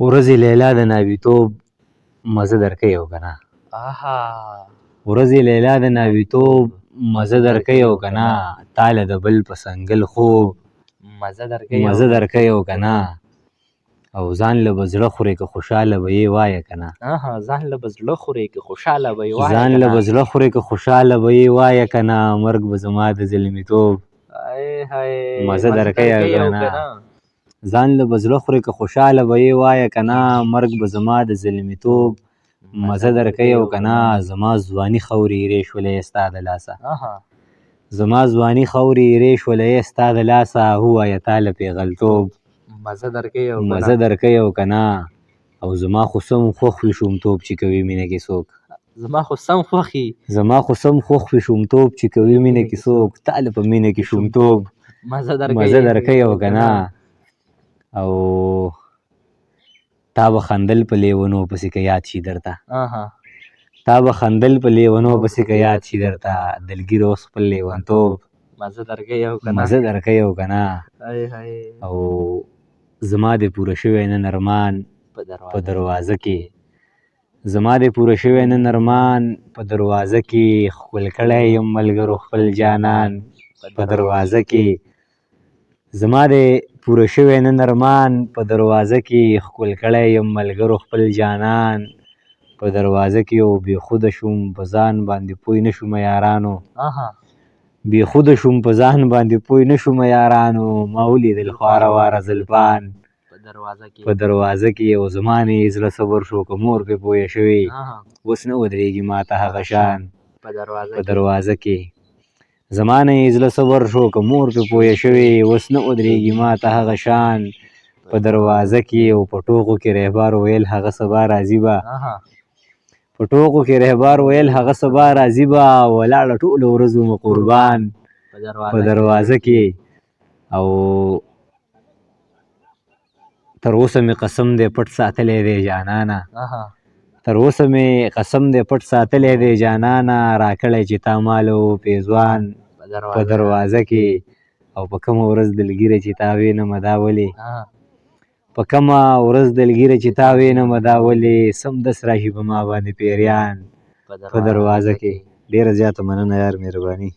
ورځې لیلا د ناویتوب مزه درکوي او که نه ورځې لیلا د ناویتوب مزه درکوي او که نه تاله د بل په سنګل خوب مزه درکوي او که نه او ځان له به زړه خورې که خوشحاله به یې وایه که نه ځان له به زړه خورې که خوشحاله به یې ځان له به زړه خورې که خوشحاله به یې وایه که نه مرګ به زما د زلمیتوب مزه درکوي او که نه ځان له به زړه خورې که خوشحاله به یې وایه که نه مرګ به زما د زلمیتوب مزه درکوي او که نه زما ځواني خاورې ایرې شولې ستا د لاسه زما ځواني خاورې ایرې شولې ستا د لاسه ووایه تا له پېغلتوب مزه درکوي او که نه او زما خو سم خوښ وي شومتوب چې کوي مینه کې څوک زما خو سم خوښ وي شومتوب چې کوي مینه کې څوک تا له په مینه کې شومتوب مزه درکوي او که نه او تا به خندل په لیونو پسې که یاد شي درته تا به خندل په لیونو پسې که یاد شي درته دلګیره اوس خپل لیونتوب مزه درکوي او که نه او زما د پوره شوی نن ارمان په دروازه کې زما د پوره شوی نن ارمان په دروازه کې ښکل کړی یم ملګرو خپل جانان په دروازه کې زما د پوره شوی نن ارمان په دروازه کې ښکل کړی یم ملګرو خپل جانان په دروازه کې او بېخوده شوم په ځان باندې پوی نه شومه یارانو بېخوده شوم په ځان باندې پوی نه شومه یارانو ما ولیدل خواره واره زلفان په دروازه کې او زما نه یې زړه صبر شو که مور پرې پویه شوې اوس نه ودرېږي ماته هغه شان په دروازه کې زما نه یې زړه صبر شو که مور پرې پویه شوې اوس نه ودرېږي ماته هغه شان په دروازه کې او په ټوغو کې رهبار ویل هغه سبا راځي به په ټوغو کې رهبار ویل هغه سبا راځي به ولاړه ټوله ورځ ومه قربان په دروازه کې او تر اوسه مې قسم دی پټ ساتلی دی جانانه تر اوسه مې قسم دی پټ ساتلی دی جانانه راکړی چې تا ماله و پیزوان په دروازه کې او په کومه ورځ دلګیره چې تا وینمه دا ولې په کومه ورځ دلګیره چې تا وینمه دا ولې سمدس راشي په ما باندې پیریان په دروازه کې ډېره زیاته مننه یار مهرباني